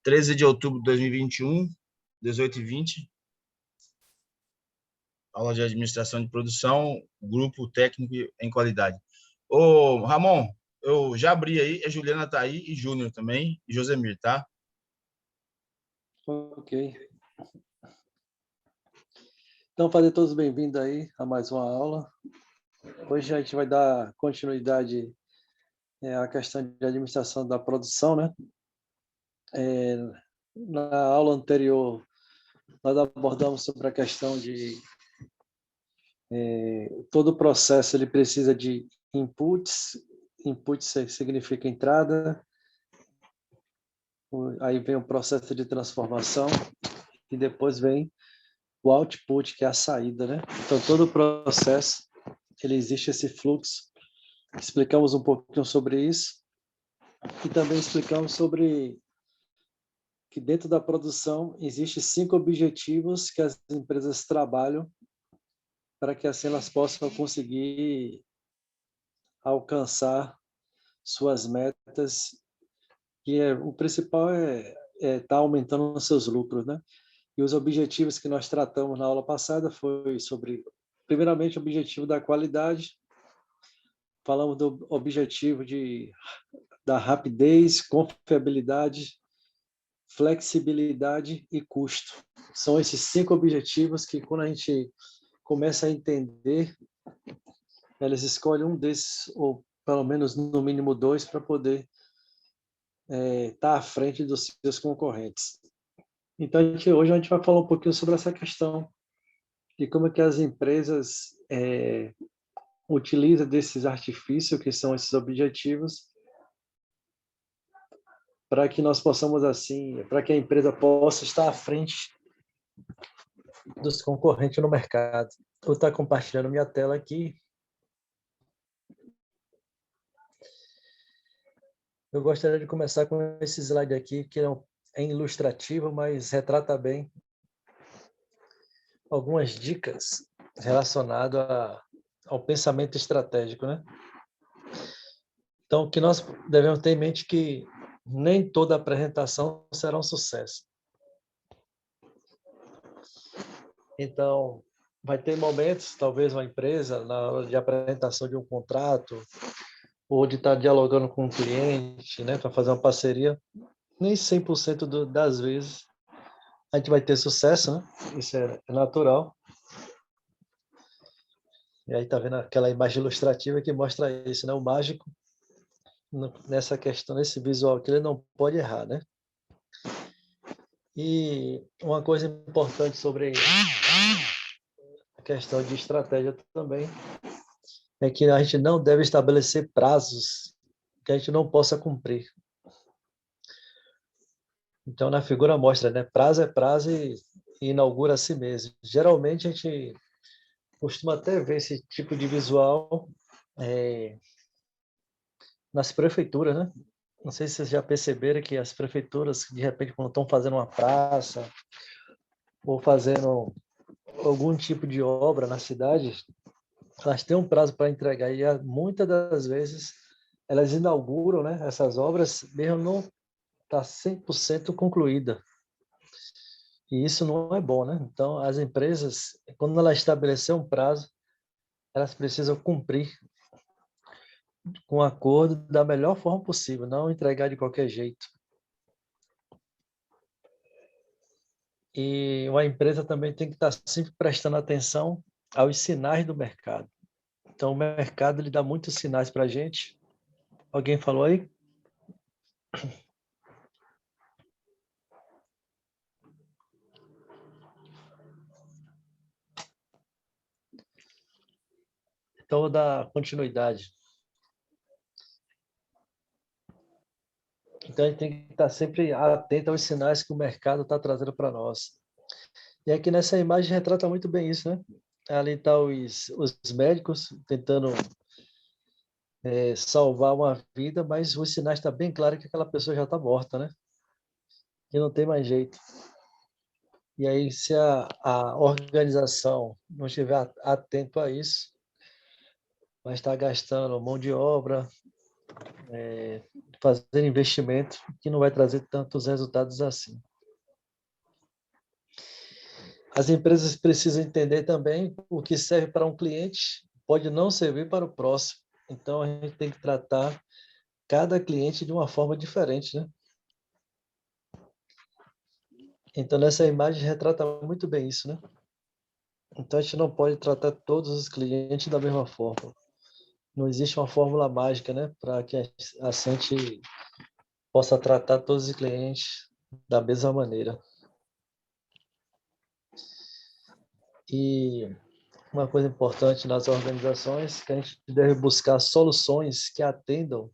13 de outubro de 2021, 18h20. Aula de administração de produção, grupo técnico em qualidade. Ô, Ramon, eu já abri aí, a Juliana tá aí, e Júnior também, e Josemir, tá? Ok. Então, fazer todos bem-vindos aí a mais uma aula. Hoje a gente vai dar continuidade à questão de administração da produção, né? Na aula anterior, nós abordamos sobre a questão de todo o processo ele precisa de inputs. Inputs significa entrada, aí vem o processo de transformação e depois vem o output, que é a saída, né? Então, todo o processo, ele existe esse fluxo. Explicamos um pouquinho sobre isso e também explicamos sobre que dentro da produção existem 5 objetivos que as empresas trabalham para que assim elas possam conseguir alcançar suas metas, e o principal é estar aumentando os seus lucros, né? E os objetivos que nós tratamos na aula passada foi sobre, primeiramente, o objetivo da qualidade. Falamos do objetivo da rapidez, confiabilidade, flexibilidade e custo. São esses 5 objetivos que, quando a gente começa a entender, elas escolhem um desses, ou pelo menos no mínimo 2, para poder estar à frente dos seus concorrentes. Então, hoje a gente vai falar um pouquinho sobre essa questão de como é que as empresas utilizam desses artifícios, que são esses objetivos, para que nós possamos, assim, para que a empresa possa estar à frente dos concorrentes no mercado. Vou estar compartilhando minha tela aqui. Eu gostaria de começar com esse slide aqui, que é ilustrativo, mas retrata bem algumas dicas relacionadas ao pensamento estratégico, né? Então, o que nós devemos ter em mente é que nem toda apresentação será um sucesso. Então, vai ter momentos, talvez uma empresa, na hora de apresentação de um contrato, ou de estar dialogando com um cliente, né, para fazer uma parceria, nem 100% das vezes a gente vai ter sucesso, né? Isso é natural. E aí tá vendo aquela imagem ilustrativa que mostra isso, né? O mágico, nessa questão, nesse visual que ele não pode errar, né? E uma coisa importante sobre a questão de estratégia também é que a gente não deve estabelecer prazos que a gente não possa cumprir. Então, na figura mostra, né? Prazo é prazo e inaugura a si mesmo. Geralmente, a gente costuma até ver esse tipo de visual nas prefeituras, né? Não sei se vocês já perceberam que as prefeituras, de repente, quando estão fazendo uma praça ou fazendo algum tipo de obra na cidade, elas têm um prazo para entregar e muitas das vezes elas inauguram, né, essas obras mesmo não está 100% concluída. E isso não é bom, né? Então, as empresas, quando elas estabelecer um prazo, elas precisam cumprir com acordo da melhor forma possível, não entregar de qualquer jeito. E uma empresa também tem que estar sempre prestando atenção aos sinais do mercado. Então, o mercado ele dá muitos sinais para a gente. Alguém falou aí? Então, vou dar continuidade. Então, a gente tem que estar sempre atento aos sinais que o mercado está trazendo para nós. E aqui nessa imagem retrata muito bem isso, né? Ali estão os médicos tentando salvar uma vida, mas os sinais estão bem claros que aquela pessoa já está morta, né? E não tem mais jeito. E aí, se a organização não estiver atento a isso, vai estar gastando mão de obra, fazer investimento que não vai trazer tantos resultados assim. As empresas precisam entender também o que serve para um cliente pode não servir para o próximo. Então, a gente tem que tratar cada cliente de uma forma diferente, né? Então, nessa imagem retrata muito bem isso, né? Então, a gente não pode tratar todos os clientes da mesma forma. Não existe uma fórmula mágica, né? Para que a gente possa tratar todos os clientes da mesma maneira. E uma coisa importante nas organizações é que a gente deve buscar soluções que atendam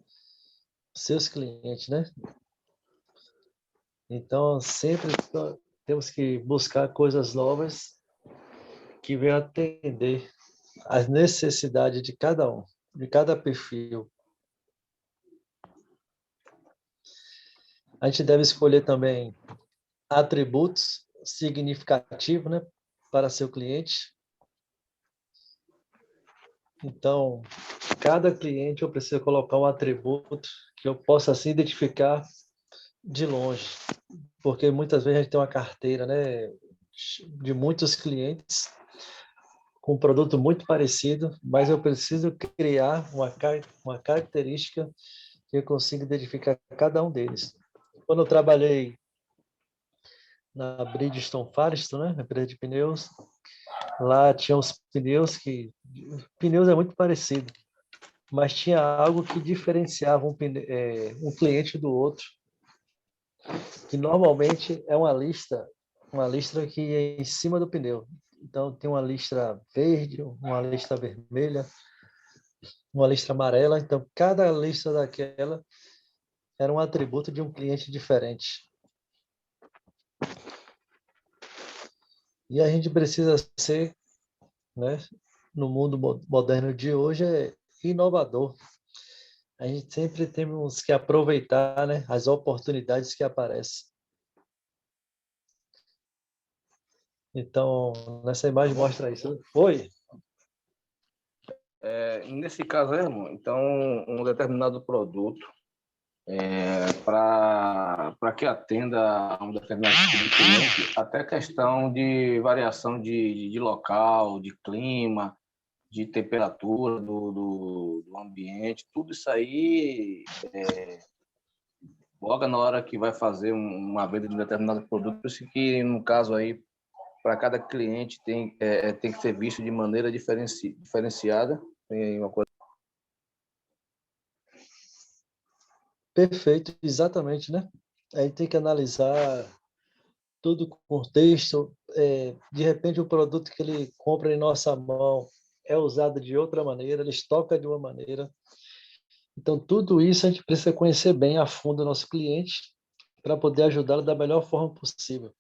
seus clientes, né? Então, sempre temos que buscar coisas novas que venham atender às necessidades de cada um, de cada perfil. A gente deve escolher também atributos significativos, né, para seu cliente. Então, cada cliente eu preciso colocar um atributo que eu possa assim identificar de longe, porque muitas vezes a gente tem uma carteira, né, de muitos clientes com um produto muito parecido, mas eu preciso criar uma característica que eu consiga identificar cada um deles. Quando eu trabalhei na Bridgestone Firestone, né, empresa de pneus, lá tinha os pneus pneus é muito parecido, mas tinha algo que diferenciava um cliente do outro, que normalmente é uma listra que é em cima do pneu. Então tem uma listra verde, uma listra vermelha, uma listra amarela. Então cada listra daquela era um atributo de um cliente diferente. E a gente precisa ser, né, no mundo moderno de hoje, inovador. A gente sempre temos que aproveitar, né, as oportunidades que aparecem. Então, nessa imagem mostra isso. Oi? Nesse caso, irmão, então, um determinado produto para que atenda a um determinado tipo de cliente, até questão de variação de local, de clima, de temperatura do ambiente, tudo isso aí logo na hora que vai fazer uma venda de um determinado produto, por isso que, no caso aí, para cada cliente tem que ser visto de maneira diferenciada. Tem uma coisa. Perfeito, exatamente, né? Aí tem que analisar todo o contexto. De repente, o produto que ele compra em nossa mão é usado de outra maneira, ele estoca de uma maneira. Então, tudo isso a gente precisa conhecer bem a fundo o nosso cliente para poder ajudá-lo da melhor forma possível.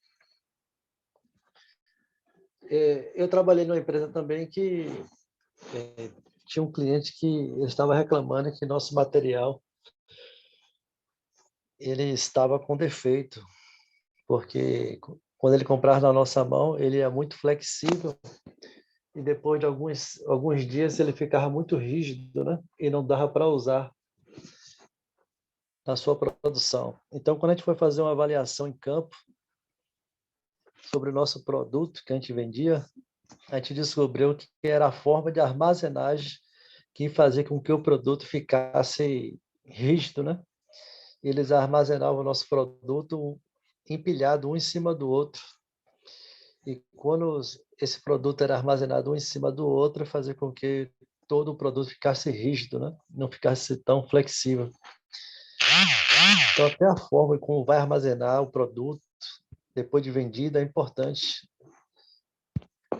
Eu trabalhei numa empresa também que tinha um cliente que ele estava reclamando que nosso material ele estava com defeito, porque quando ele comprava na nossa mão, ele é muito flexível e depois de alguns dias ele ficava muito rígido, né? E não dava para usar na sua produção. Então, quando a gente foi fazer uma avaliação em campo sobre o nosso produto que a gente vendia, a gente descobriu que era a forma de armazenagem que fazia com que o produto ficasse rígido, né? Eles armazenavam o nosso produto empilhado um em cima do outro. E quando esse produto era armazenado um em cima do outro, fazia com que todo o produto ficasse rígido, né? Não ficasse tão flexível. Então, até a forma como vai armazenar o produto depois de vendido é importante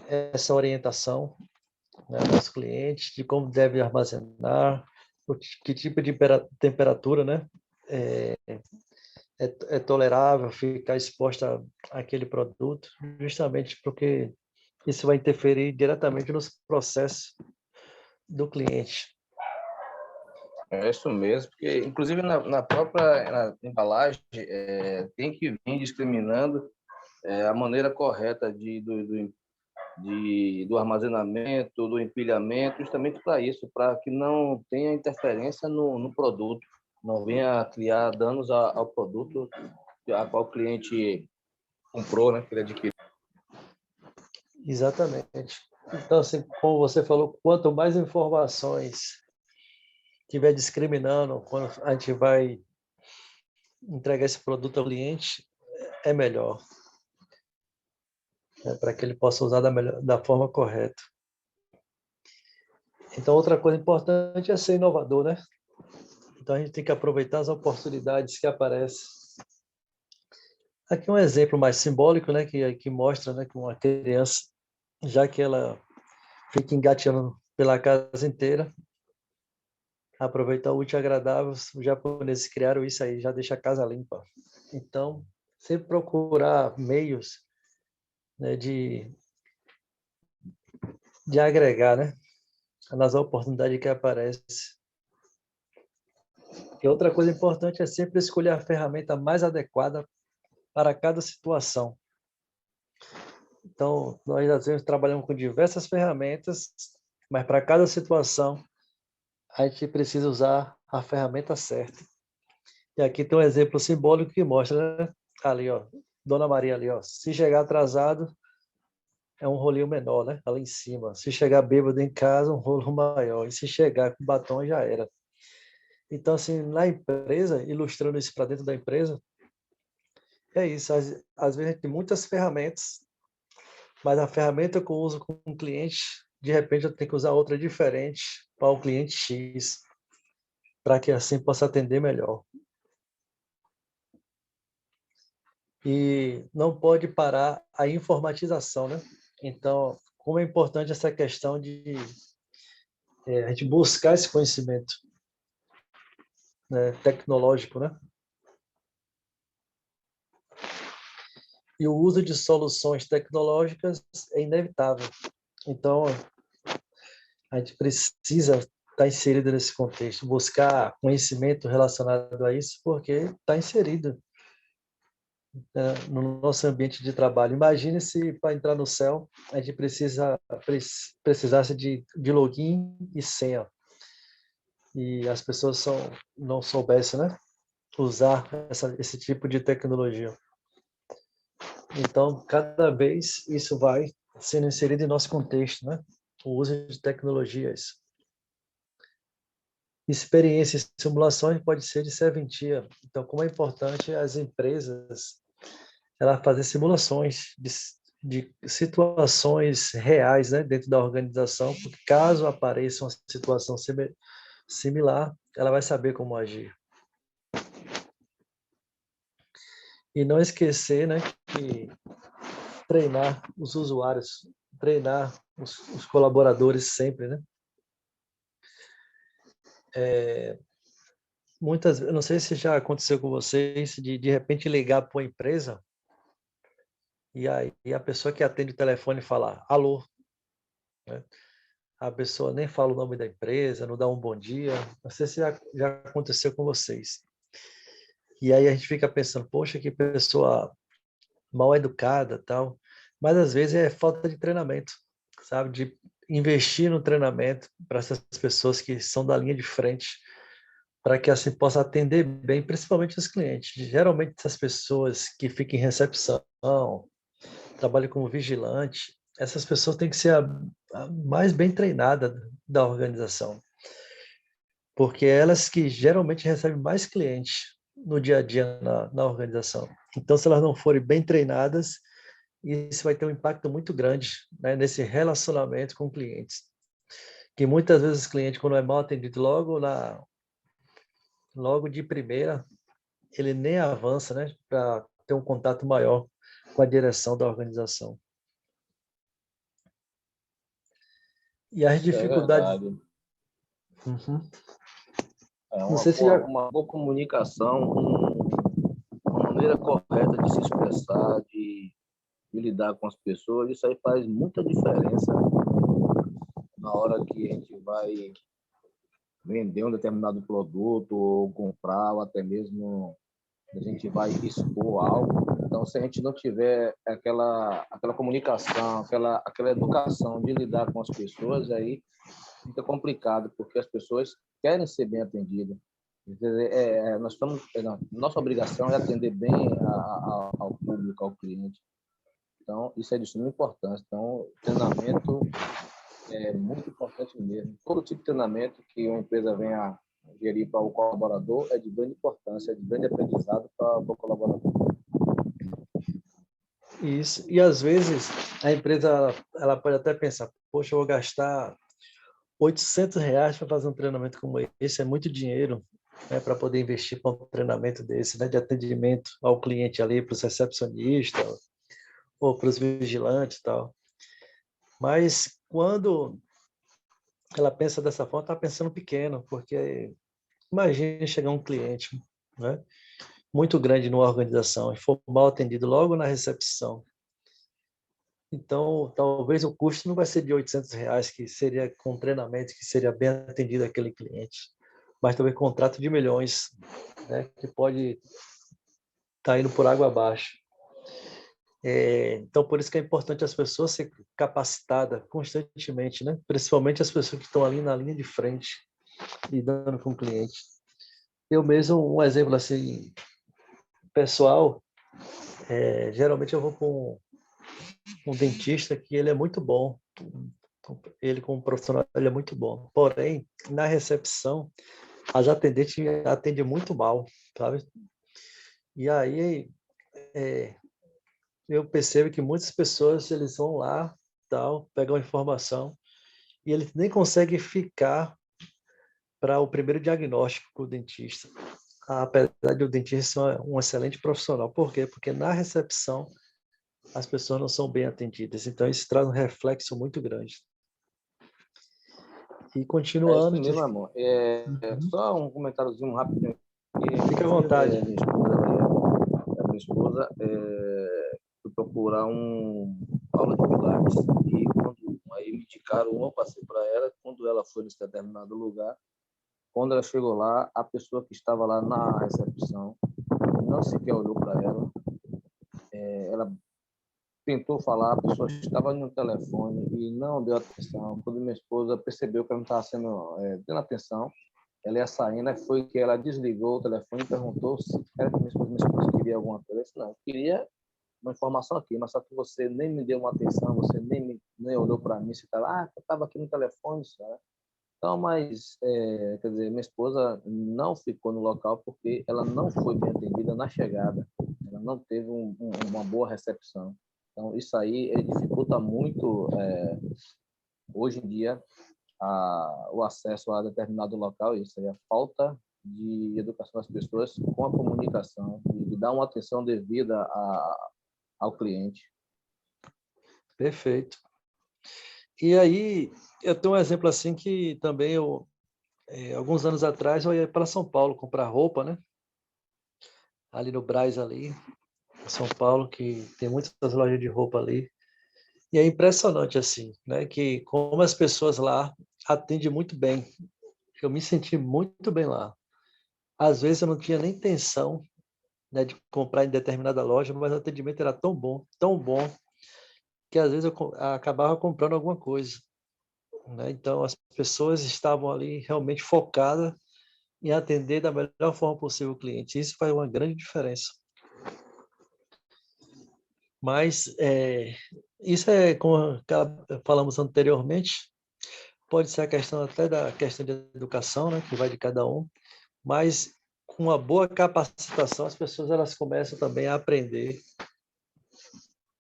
essa orientação, né, dos clientes de como deve armazenar, que tipo de temperatura, né, é tolerável ficar exposta àquele produto, justamente porque isso vai interferir diretamente nos processos do cliente. É isso mesmo, porque inclusive na própria embalagem tem que vir discriminando a maneira correta do armazenamento, do empilhamento, justamente para isso, para que não tenha interferência no produto, não venha criar danos ao produto a qual o cliente comprou, né, que ele adquiriu. Exatamente. Então, assim, como você falou, quanto mais informações tiver discriminando quando a gente vai entregar esse produto ao cliente, é melhor, né, para que ele possa usar da forma correta. Então, outra coisa importante é ser inovador, né? Então, a gente tem que aproveitar as oportunidades que aparecem. Aqui um exemplo mais simbólico, né, que mostra, né, que uma criança, já que ela fica engateando pela casa inteira, aproveitar o útil e agradável, os japoneses criaram isso aí, já deixa a casa limpa. Então, sempre procurar meios, né, de agregar, né, nas oportunidades que aparecem. E outra coisa importante é sempre escolher a ferramenta mais adequada para cada situação. Então, nós às vezes trabalhamos com diversas ferramentas, mas para cada situação a gente precisa usar a ferramenta certa. E aqui tem um exemplo simbólico que mostra, né? Ali, ó, Dona Maria ali, ó, se chegar atrasado é um rolinho menor, né? Ali em cima. Se chegar bêbado em casa, um rolo maior. E se chegar com batom já era. Então, assim, na empresa, ilustrando isso para dentro da empresa, é isso. Às vezes a gente tem muitas ferramentas, mas a ferramenta que eu uso com um cliente, de repente eu tenho que usar outra diferente para o cliente X, para que assim possa atender melhor. E não pode parar a informatização, né? Então, como é importante essa questão de a gente buscar esse conhecimento, né, tecnológico, né? E o uso de soluções tecnológicas é inevitável. Então, a gente precisa estar inserido nesse contexto, buscar conhecimento relacionado a isso, porque está inserido, né, no nosso ambiente de trabalho. Imagine se para entrar no céu a gente precisasse de login e senha e as pessoas não soubessem, né, usar esse tipo de tecnologia. Então, cada vez isso vai sendo inserido em nosso contexto, né? O uso de tecnologias. Experiências e simulações pode ser de serventia. Então, como é importante as empresas ela fazer simulações de situações reais, né, dentro da organização, porque caso apareça uma situação similar, ela vai saber como agir. E não esquecer, né, que treinar os usuários, treinar os colaboradores sempre, né? Muitas, eu não sei se já aconteceu com vocês, de repente ligar para uma empresa e aí a pessoa que atende o telefone fala alô, né? A pessoa nem fala o nome da empresa, não dá um bom dia. Não sei se já aconteceu com vocês. E aí a gente fica pensando, poxa, que pessoa mal educada, tal. Mas às vezes é falta de treinamento, sabe? De investir no treinamento para essas pessoas que são da linha de frente, para que assim possa atender bem, principalmente os clientes. Geralmente essas pessoas que ficam em recepção, trabalham como vigilante, essas pessoas têm que ser a mais bem treinada da organização, porque elas que geralmente recebem mais clientes no dia a dia na organização. Então, se elas não forem bem treinadas, isso vai ter um impacto muito grande, né, nesse relacionamento com clientes. Que muitas vezes o cliente, quando é mal atendido logo de primeira, ele nem avança, né, para ter um contato maior com a direção da organização. E as Isso é dificuldades. verdade. Uhum. É Não sei se já. uma boa comunicação, uma maneira correta de se expressar, de lidar com as pessoas, isso aí faz muita diferença na hora que a gente vai vender um determinado produto, ou comprar, ou até mesmo a gente vai expor algo. Então, se a gente não tiver aquela comunicação, aquela educação de lidar com as pessoas, aí fica complicado, porque as pessoas querem ser bem atendidas. Nossa obrigação é atender bem ao público, ao cliente. Então, isso é de suma importância. Então, treinamento é muito importante mesmo. Todo tipo de treinamento que uma empresa venha gerir para o colaborador é de grande importância, é de grande aprendizado para o colaborador. Isso. E às vezes a empresa ela pode até pensar, poxa, eu vou gastar R$ 800 para fazer um treinamento como esse, é muito dinheiro, né, para poder investir para um treinamento desse, né, de atendimento ao cliente ali, para os recepcionistas ou para os vigilantes e tal. Mas quando ela pensa dessa forma, está pensando pequeno, porque imagine chegar um cliente, né, muito grande numa organização e for mal atendido logo na recepção. Então, talvez o custo não vai ser de R$ 800, que seria com treinamento, que seria bem atendido aquele cliente, mas também contrato de milhões, né, que pode estar indo por água abaixo. Então, por isso que é importante as pessoas serem capacitadas constantemente, né? Principalmente as pessoas que estão ali na linha de frente, lidando com o cliente. Eu mesmo, um exemplo assim, pessoal, geralmente eu vou com um dentista que ele é muito bom, ele como profissional ele é muito bom, porém, na recepção, as atendentes atendem muito mal, sabe? E aí, eu percebo que muitas pessoas, eles vão lá, tal, pegam a informação, e eles nem conseguem ficar para o primeiro diagnóstico com o dentista. Apesar de o dentista ser um excelente profissional. Por quê? Porque na recepção as pessoas não são bem atendidas. Então, isso traz um reflexo muito grande. E continuando... É isso mesmo, amor. Só um comentáriozinho rápido. Fique à vontade. Minha esposa foi procurar aula de Pilates. E aí me indicaram eu passei para ela. Quando ela foi nesse determinado lugar, quando ela chegou lá, a pessoa que estava lá na recepção não sequer olhou para ela. Ela tentou falar, a pessoa estava no telefone e não deu atenção. Quando minha esposa percebeu que ela não estava dando atenção, ela ia saindo, foi que ela desligou o telefone e perguntou se era que minha esposa queria alguma coisa. Eu disse, não, eu queria uma informação aqui, mas só que você nem me deu uma atenção, você nem olhou para mim, você estava, eu estava aqui no telefone, senhora. Então, mas, quer dizer, minha esposa não ficou no local porque ela não foi bem atendida na chegada, ela não teve uma boa recepção. Então, isso aí dificulta muito, hoje em dia, o acesso a determinado local. Isso aí é a falta de educação das pessoas com a comunicação, de dar uma atenção devida ao cliente. Perfeito. E aí, eu tenho um exemplo assim que também alguns anos atrás, eu ia para São Paulo comprar roupa, né? Ali no Brás, ali, São Paulo, que tem muitas lojas de roupa ali. E é impressionante, assim, né? Que como as pessoas lá atendem muito bem. Eu me senti muito bem lá. Às vezes eu não tinha nem intenção, né, de comprar em determinada loja, mas o atendimento era tão bom, que às vezes eu acabava comprando alguma coisa, né? Então, as pessoas estavam ali realmente focadas em atender da melhor forma possível o cliente. Isso faz uma grande diferença. Mas isso como falamos anteriormente, pode ser a questão até da questão de educação, né, que vai de cada um, mas com uma boa capacitação as pessoas elas começam também a aprender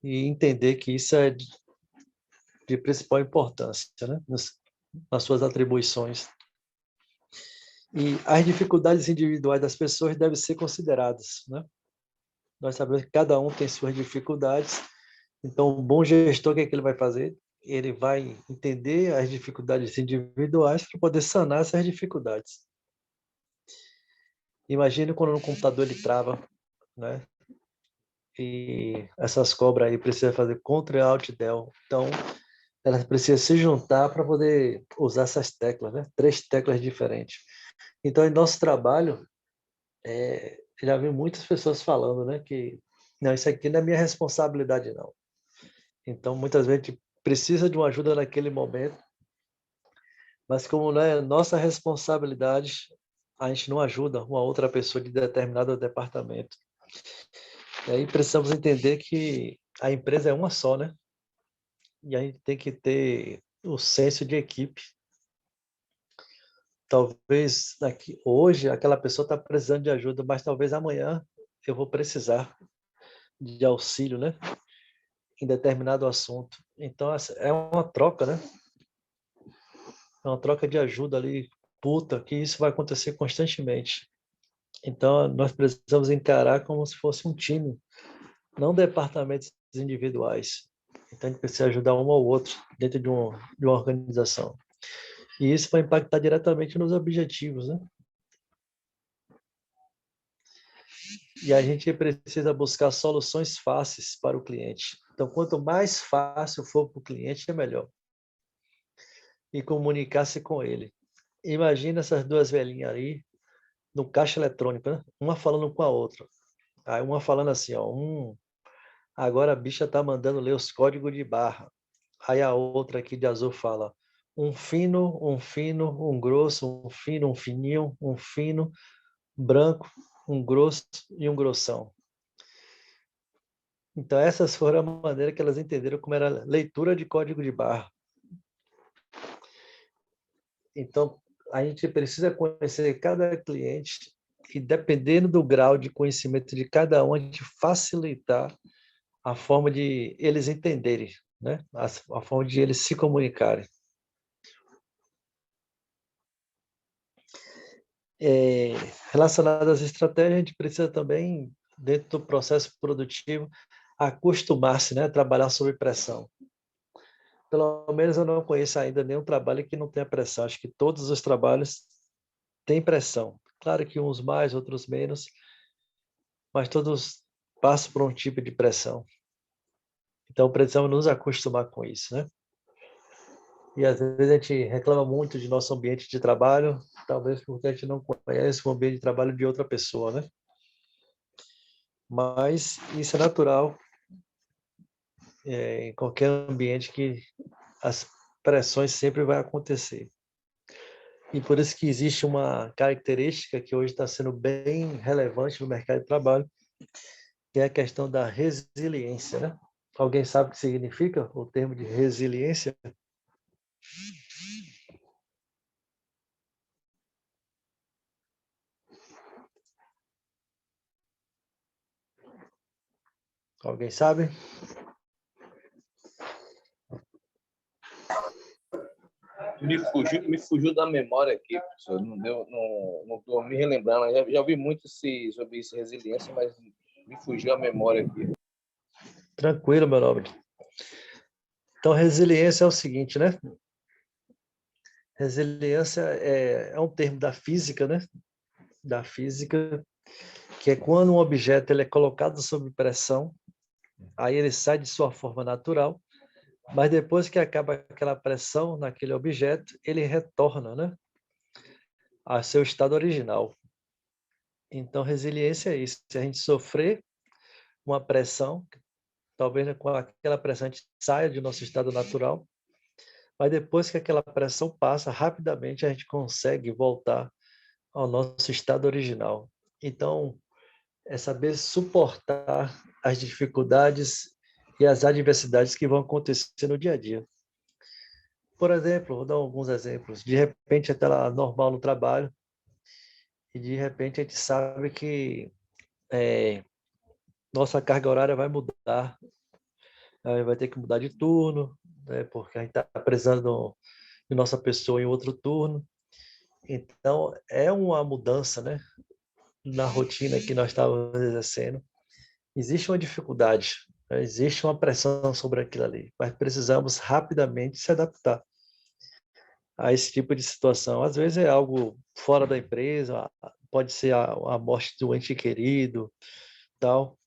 e entender que isso é de principal importância, né, nas suas atribuições. E as dificuldades individuais das pessoas devem ser consideradas, né? Nós sabemos que cada um tem suas dificuldades, então um bom gestor, o que é que ele vai fazer? Ele vai entender as dificuldades individuais para poder sanar essas dificuldades. Imagine quando no computador ele trava, né? E essas cobras aí precisam fazer Ctrl Alt Del. Então, elas precisam se juntar para poder usar essas teclas, né? 3 teclas diferentes. Então, em nosso trabalho, já vi muitas pessoas falando, né, que Não, isso aqui não é minha responsabilidade, não. Então, muitas vezes, a gente precisa de uma ajuda naquele momento, mas como não é nossa responsabilidade, a gente não ajuda uma outra pessoa de determinado departamento. E aí precisamos entender que a empresa é uma só, né? E a gente tem que ter o senso de equipe. Talvez hoje aquela pessoa está precisando de ajuda, mas talvez amanhã eu vou precisar de auxílio, né? Em determinado assunto. Então, é uma troca, né? É uma troca de ajuda ali, que isso vai acontecer constantemente. Então, nós precisamos encarar como se fosse um time, não departamentos individuais. Então, a gente precisa ajudar um ao outro dentro de uma organização. E isso vai impactar diretamente nos objetivos, né? E a gente precisa buscar soluções fáceis para o cliente. Então, quanto mais fácil for para o cliente, é melhor. E comunicar-se com ele. Imagina essas duas velhinhas aí no caixa eletrônico, né? Uma falando com a outra. Aí uma falando assim, ó, agora a bicha tá mandando ler os códigos de barra. Aí a outra aqui de azul fala, um fino, um grosso, um fino, um fininho, um fino, branco, um grosso e um grossão. Então essas foram a maneira que elas entenderam como era a leitura de código de barra. Então a gente precisa conhecer cada cliente e dependendo do grau de conhecimento de cada um, a gente facilitar a forma de eles entenderem, né? A forma de eles se comunicarem. Relacionado às estratégias, a gente precisa também, dentro do processo produtivo, acostumar-se, né, a trabalhar sob pressão. Pelo menos eu não conheço ainda nenhum trabalho que não tenha pressão. Acho que todos os trabalhos têm pressão. Claro que uns mais, outros menos, mas todos passam por um tipo de pressão. Então precisamos nos acostumar com isso, né? E às vezes a gente reclama muito de nosso ambiente de trabalho, talvez porque a gente não conhece o ambiente de trabalho de outra pessoa, né? Mas isso é natural em qualquer ambiente que as pressões sempre vão acontecer. E por isso que existe uma característica que hoje está sendo bem relevante no mercado de trabalho, que é a questão da resiliência, né? Alguém sabe o que significa o termo de resiliência? Alguém sabe? Me fugiu da memória aqui, professor. Não estou me relembrando. Já ouvi muito sobre isso, resiliência, mas me fugiu a memória aqui. Tranquilo, meu nobre. Então, resiliência é o seguinte, né? Resiliência é um termo da física, né? Da física, que é quando um objeto ele é colocado sob pressão, aí ele sai de sua forma natural, mas depois que acaba aquela pressão naquele objeto, ele retorna, né, a seu estado original. Então, resiliência é isso. Se a gente sofrer uma pressão, talvez com aquela pressão a gente saia de nosso estado natural, mas depois que aquela pressão passa, rapidamente a gente consegue voltar ao nosso estado original. Então, é saber suportar as dificuldades e as adversidades que vão acontecer no dia a dia. Por exemplo, vou dar alguns exemplos. De repente, até lá normal no trabalho, e de repente a gente sabe que nossa carga horária vai mudar, vai ter que mudar de turno, né, porque a gente está precisando de nossa pessoa em outro turno. Então, é uma mudança, né, na rotina que nós estávamos exercendo. Existe uma dificuldade, né, existe uma pressão sobre aquilo ali, mas precisamos rapidamente se adaptar a esse tipo de situação. Às vezes é algo fora da empresa, pode ser a morte do ente querido, tal.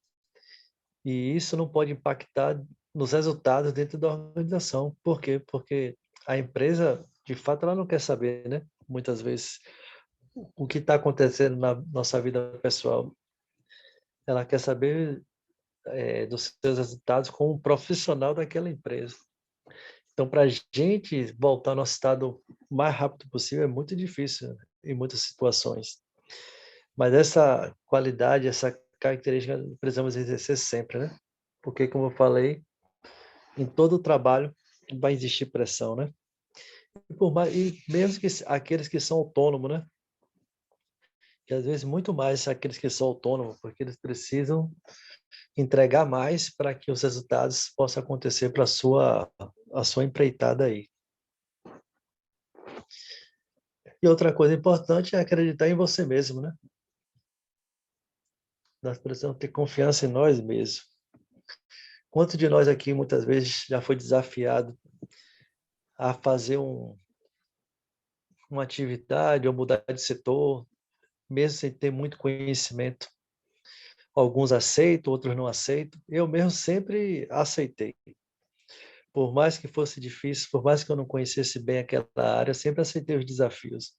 E isso não pode impactar nos resultados dentro da organização. Por quê? Porque a empresa, de fato, ela não quer saber, né? Muitas vezes, o que está acontecendo na nossa vida pessoal. Ela quer saber dos seus resultados como um profissional daquela empresa. Então, para a gente voltar ao nosso estado o mais rápido possível é muito difícil em muitas situações. Mas essa qualidade, essa característica, precisamos exercer sempre, né? Porque, como eu falei, em todo trabalho vai existir pressão, né? E mesmo que aqueles que são autônomos, né? E às vezes muito mais aqueles que são autônomos, porque eles precisam entregar mais para que os resultados possam acontecer para a sua empreitada aí. E outra coisa importante é acreditar em você mesmo, né? Nós precisamos ter confiança em nós mesmos. Quanto de nós aqui muitas vezes já foi desafiado a fazer uma atividade ou mudar de setor, mesmo sem ter muito conhecimento? Alguns aceitam, outros não aceitam. Eu mesmo sempre aceitei. Por mais que fosse difícil, por mais que eu não conhecesse bem aquela área, eu sempre aceitei os desafios.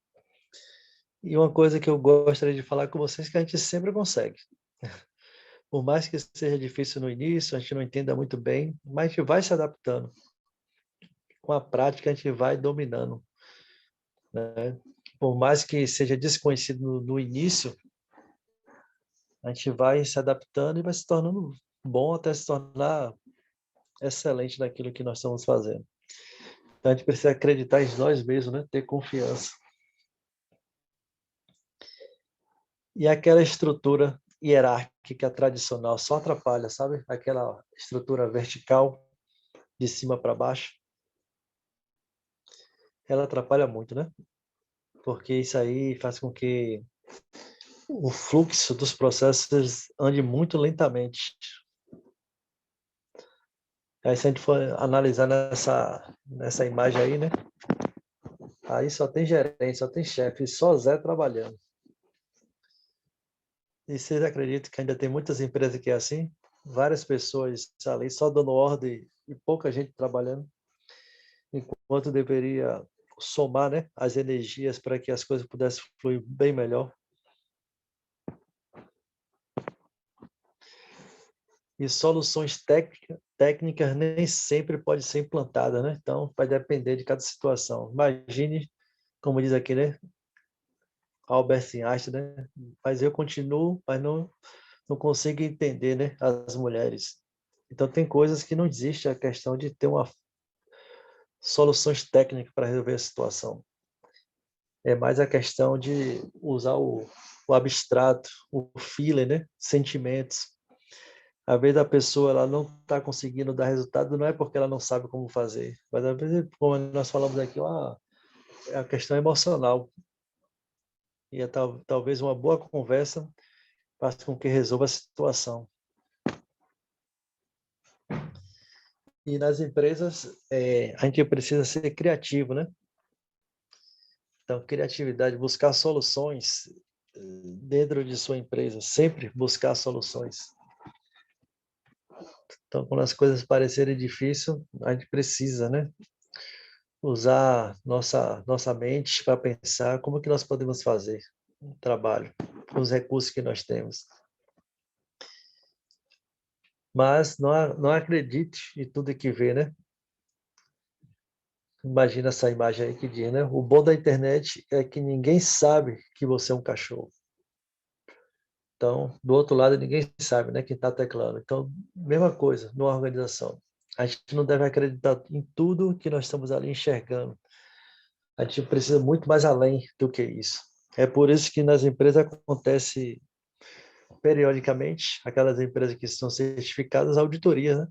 E uma coisa que eu gostaria de falar com vocês é que a gente sempre consegue. Por mais que seja difícil no início, a gente não entenda muito bem, mas a gente vai se adaptando. Com a prática, a gente vai dominando, né? Por mais que seja desconhecido no início, a gente vai se adaptando e vai se tornando bom até se tornar excelente naquilo que nós estamos fazendo. Então, a gente precisa acreditar em nós mesmos, né? Ter confiança. E aquela estrutura hierárquica tradicional só atrapalha, sabe? Aquela estrutura vertical, de cima para baixo, ela atrapalha muito, né? Porque isso aí faz com que o fluxo dos processos ande muito lentamente. Aí, se a gente for analisar nessa imagem aí, né? Aí só tem gerente, só tem chefe, só Zé trabalhando. E vocês acreditam que ainda tem muitas empresas que é assim? Várias pessoas ali só dando ordem e pouca gente trabalhando, enquanto deveria somar, né, as energias para que as coisas pudessem fluir bem melhor. E soluções técnicas nem sempre podem ser implantadas, né? Então, vai depender de cada situação. Imagine, como diz aqui, né? Albert Einstein, né? Mas eu continuo, mas não consigo entender, né? As mulheres. Então, tem coisas que não existe a questão de ter soluções técnicas para resolver a situação. É mais a questão de usar o abstrato, o feeling, né? Sentimentos. Às vezes a pessoa ela não está conseguindo dar resultado, não é porque ela não sabe como fazer, mas às vezes, como nós falamos aqui, é a questão emocional. E talvez uma boa conversa faça com que resolva a situação. E nas empresas, a gente precisa ser criativo, né? Então, criatividade, buscar soluções dentro de sua empresa, sempre buscar soluções. Então, quando as coisas parecerem difíceis, a gente precisa, né? Usar nossa mente para pensar como que nós podemos fazer um trabalho com os recursos que nós temos. Mas não acredite em tudo que vê, né? Imagina essa imagem aí que diz, né? O bom da internet é que ninguém sabe que você é um cachorro. Então, do outro lado, ninguém sabe, né? Quem está teclando. Então, mesma coisa numa organização. A gente não deve acreditar em tudo que nós estamos ali enxergando. A gente precisa muito mais além do que isso. É por isso que nas empresas acontece periodicamente, aquelas empresas que são certificadas, auditoria, né?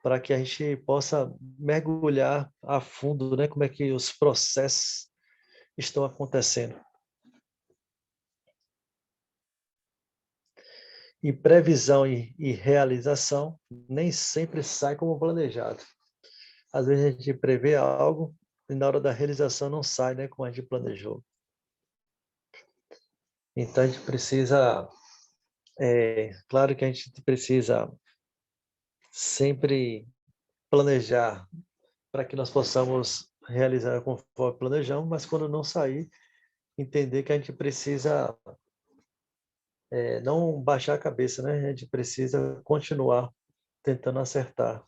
Para que a gente possa mergulhar a fundo, né? Como é que os processos estão acontecendo. E previsão e realização nem sempre sai como planejado. Às vezes a gente prevê algo e na hora da realização não sai, né, como a gente planejou. Então a gente precisa, claro que a gente precisa sempre planejar para que nós possamos realizar conforme planejamos, mas quando não sair, entender que a gente precisa não baixar a cabeça, né? A gente precisa continuar tentando acertar.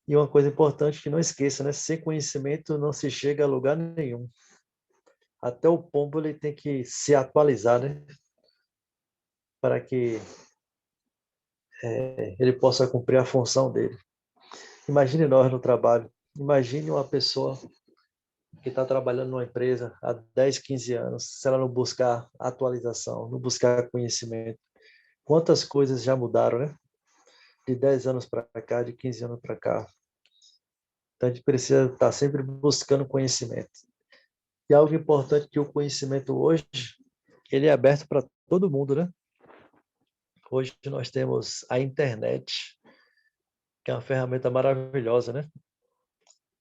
E uma coisa importante que não esqueça, né? Sem conhecimento não se chega a lugar nenhum. Até o pombo ele tem que se atualizar, né? Para que ele possa cumprir a função dele. Imagine nós no trabalho. Imagine uma pessoa que está trabalhando numa empresa há 10, 15 anos, se ela não buscar atualização, não buscar conhecimento. Quantas coisas já mudaram, né? De 10 anos para cá, de 15 anos para cá. Então, a gente precisa estar sempre buscando conhecimento. E algo importante que o conhecimento hoje, ele é aberto para todo mundo, né? Hoje nós temos a internet, que é uma ferramenta maravilhosa, né?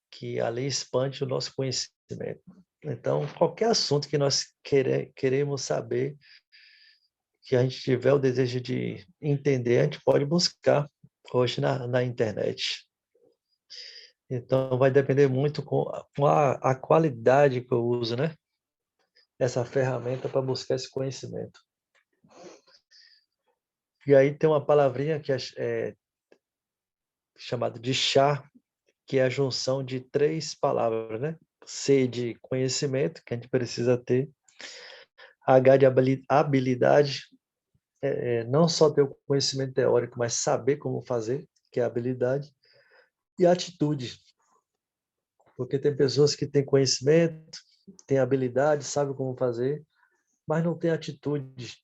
Que ali expande o nosso conhecimento. Então, qualquer assunto que nós queremos saber, que a gente tiver o desejo de entender, a gente pode buscar hoje na internet. Então, vai depender muito com a qualidade que eu uso, né? Essa ferramenta para buscar esse conhecimento. E aí tem uma palavrinha que é chamada de chá, que é a junção de 3 palavras, né? C de conhecimento, que a gente precisa ter. H de habilidade, não só ter o conhecimento teórico, mas saber como fazer, que é a habilidade. E atitude, porque tem pessoas que têm conhecimento, têm habilidade, sabem como fazer, mas não têm atitude,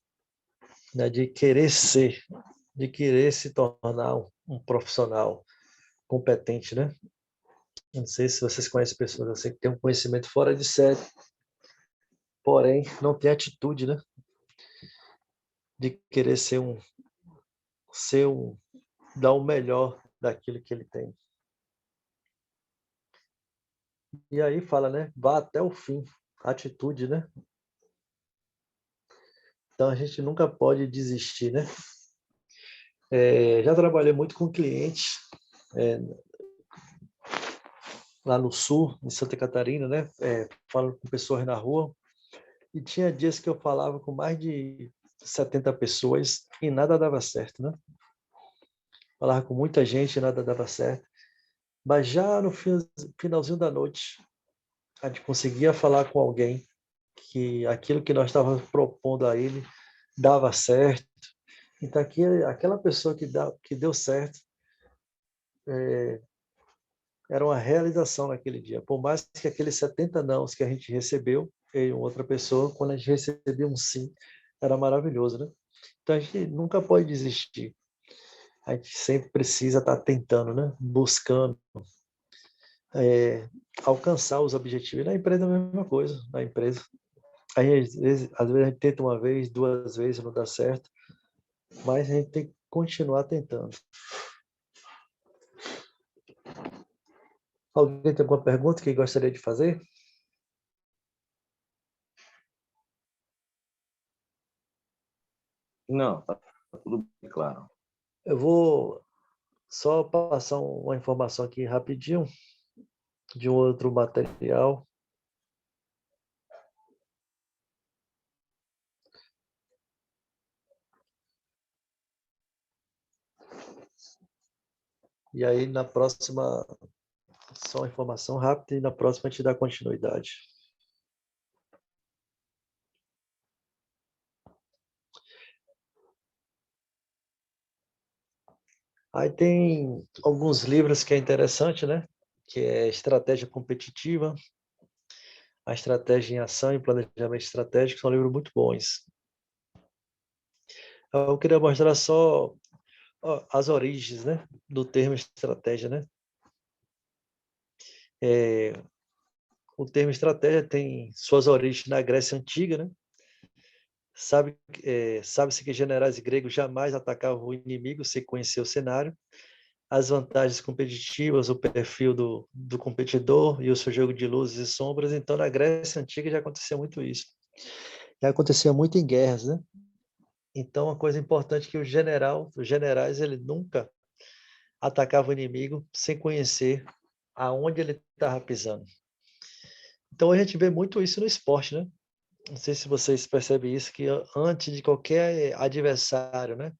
né, de querer ser, de querer se tornar um profissional competente, né? Não sei se vocês conhecem pessoas assim que têm um conhecimento fora de série, porém não tem atitude, né? De querer dar o melhor daquilo que ele tem. E aí fala, né? Vá até o fim, atitude, né? Então a gente nunca pode desistir, né? Já trabalhei muito com clientes lá no sul, em Santa Catarina, né? Falando com pessoas na rua. E tinha dias que eu falava com mais de 70 pessoas e nada dava certo, né? Falava com muita gente e nada dava certo. Mas já no finalzinho da noite, a gente conseguia falar com alguém que aquilo que nós estávamos propondo a ele dava certo. Então, aquela pessoa que deu certo era uma realização naquele dia. Por mais que aqueles 70 nãos que a gente recebeu, eu e outra pessoa, quando a gente recebia um sim, era maravilhoso, né? Então, a gente nunca pode desistir. A gente sempre precisa estar tentando, né? Buscando alcançar os objetivos. E na empresa é a mesma coisa, na empresa. Aí, às vezes a gente tenta uma vez, 2 vezes, não dá certo, mas a gente tem que continuar tentando. Alguém tem alguma pergunta que gostaria de fazer? Não, tá tudo bem claro. Eu vou só passar uma informação aqui rapidinho de um outro material. E aí, na próxima, só uma informação rápida e na próxima a gente dá continuidade. Aí tem alguns livros que é interessante, né? Que é Estratégia Competitiva, A Estratégia em Ação e Planejamento Estratégico, são livros muito bons. Eu queria mostrar só as origens, né, do termo estratégia, né? O termo estratégia tem suas origens na Grécia Antiga, né? Sabe-se que generais gregos jamais atacavam o inimigo sem conhecer o cenário, as vantagens competitivas, o perfil do competidor e o seu jogo de luzes e sombras. Então, na Grécia Antiga já acontecia muito isso. Já acontecia muito em guerras, né? Então, uma coisa importante é que os generais, ele nunca atacava o inimigo sem conhecer aonde ele estava pisando. Então, a gente vê muito isso no esporte, né? não sei se vocês percebem isso, que antes de qualquer adversário, né,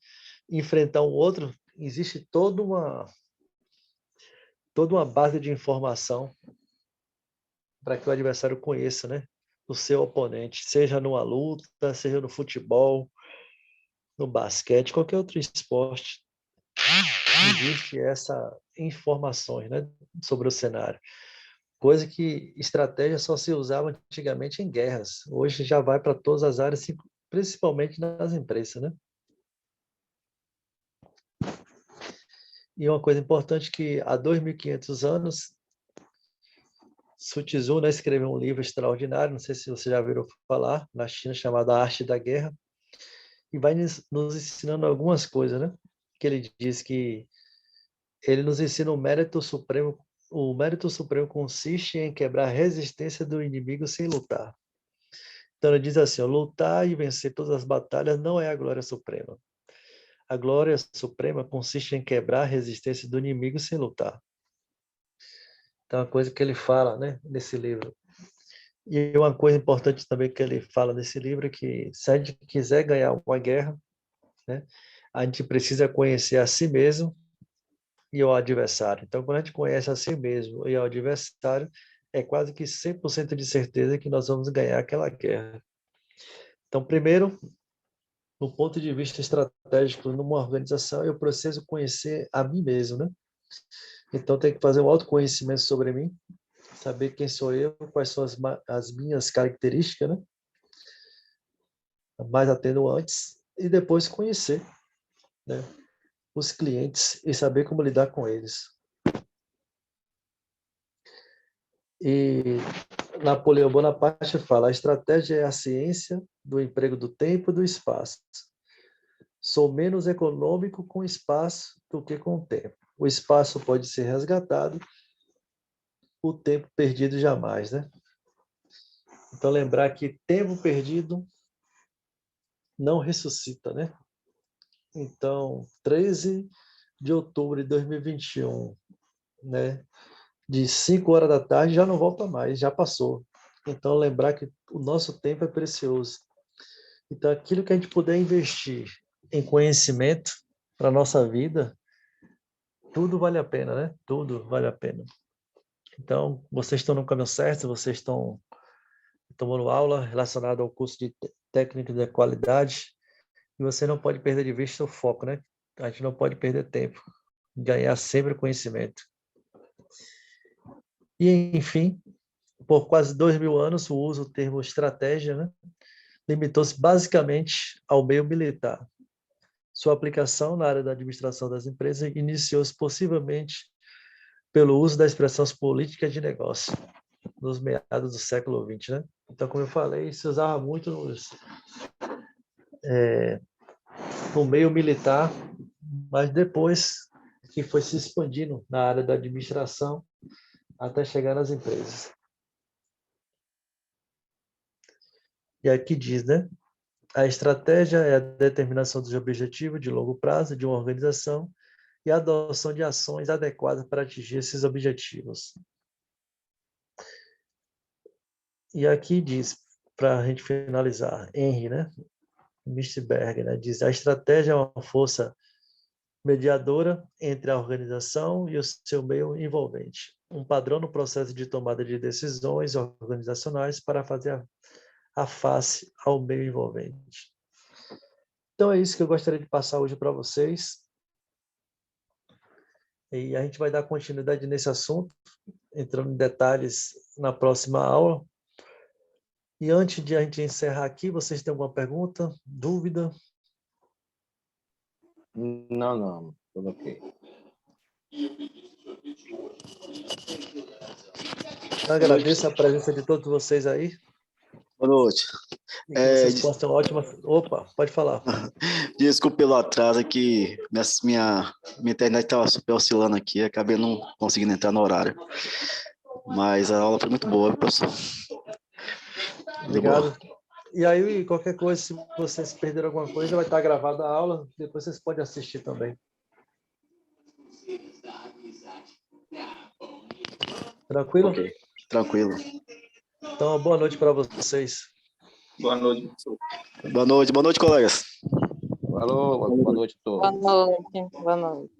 enfrentar um outro, existe toda uma base de informação para que o adversário conheça, né, o seu oponente, seja numa luta, seja no futebol, no basquete, qualquer outro esporte. Existe essa informações, né, sobre o cenário. Coisa que estratégia só se usava antigamente em guerras. Hoje já vai para todas as áreas, principalmente nas empresas, né? E uma coisa importante que há 2.500 anos, Sun Tzu, né, escreveu um livro extraordinário, não sei se você já ouviu falar, na China, chamado A Arte da Guerra, e vai nos ensinando algumas coisas, né? Que ele diz que ele nos ensina o mérito supremo. O mérito supremo consiste em quebrar a resistência do inimigo sem lutar. Então ele diz assim, ó, lutar e vencer todas as batalhas não é a glória suprema. A glória suprema consiste em quebrar a resistência do inimigo sem lutar. Então, é uma coisa que ele fala, né, nesse livro. E uma coisa importante também que ele fala nesse livro é que se a gente quiser ganhar uma guerra, né, a gente precisa conhecer a si mesmo e o adversário. Então, quando a gente conhece a si mesmo e o adversário, é quase que 100% de certeza que nós vamos ganhar aquela guerra. Então, primeiro, no ponto de vista estratégico, numa organização, eu preciso conhecer a mim mesmo, né? Então, eu tenho que fazer um autoconhecimento sobre mim, saber quem sou eu, quais são as minhas características, né? Mais atenuantes, e depois conhecer, né, os clientes e saber como lidar com eles. E Napoleão Bonaparte fala, a estratégia é a ciência do emprego do tempo e do espaço. Sou menos econômico com espaço do que com o tempo. O espaço pode ser resgatado, o tempo perdido jamais, né? Então, lembrar que tempo perdido não ressuscita, né? Então, 13 de outubro de 2021, né? De 5 horas da tarde já não volta mais, já passou. Então, lembrar que o nosso tempo é precioso. Então, aquilo que a gente puder investir em conhecimento para a nossa vida, tudo vale a pena, né? Tudo vale a pena. Então, vocês estão no caminho certo, vocês estão tomando aula relacionada ao curso de técnica de qualidade, e você não pode perder de vista o foco, né? A gente não pode perder tempo, ganhar sempre conhecimento. E, enfim, por quase 2.000 anos, o uso do termo estratégia, né, limitou-se basicamente ao meio militar. Sua aplicação na área da administração das empresas iniciou-se possivelmente pelo uso da expressão política de negócio, nos meados do século XX, né? Então, como eu falei, se usava muito no meio militar, mas depois que foi se expandindo na área da administração até chegar nas empresas. E aqui diz, né? A estratégia é a determinação dos objetivos de longo prazo de uma organização e a adoção de ações adequadas para atingir esses objetivos. E aqui diz, para a gente finalizar, Henry, né? Mistberg, né? Diz, a estratégia é uma força mediadora entre a organização e o seu meio envolvente, um padrão no processo de tomada de decisões organizacionais para fazer a face ao meio envolvente. Então é isso que eu gostaria de passar hoje para vocês. E a gente vai dar continuidade nesse assunto, entrando em detalhes na próxima aula. E antes de a gente encerrar aqui, vocês têm alguma pergunta, dúvida? Não, tudo ok. Eu agradeço a presença de todos vocês aí. Boa noite. E que vocês possam ter ótimas... Opa, pode falar. Desculpa pelo atraso, que minha internet estava super oscilando aqui, acabei não conseguindo entrar no horário. Mas a aula foi muito boa, professor. Obrigado. E aí, qualquer coisa, se vocês perderam alguma coisa, vai estar gravada a aula, depois vocês podem assistir também. Tranquilo? Ok, tranquilo. Então, boa noite para vocês. Boa noite, professor. Boa noite, colegas. Alô, boa noite a todos. Boa noite. Boa noite.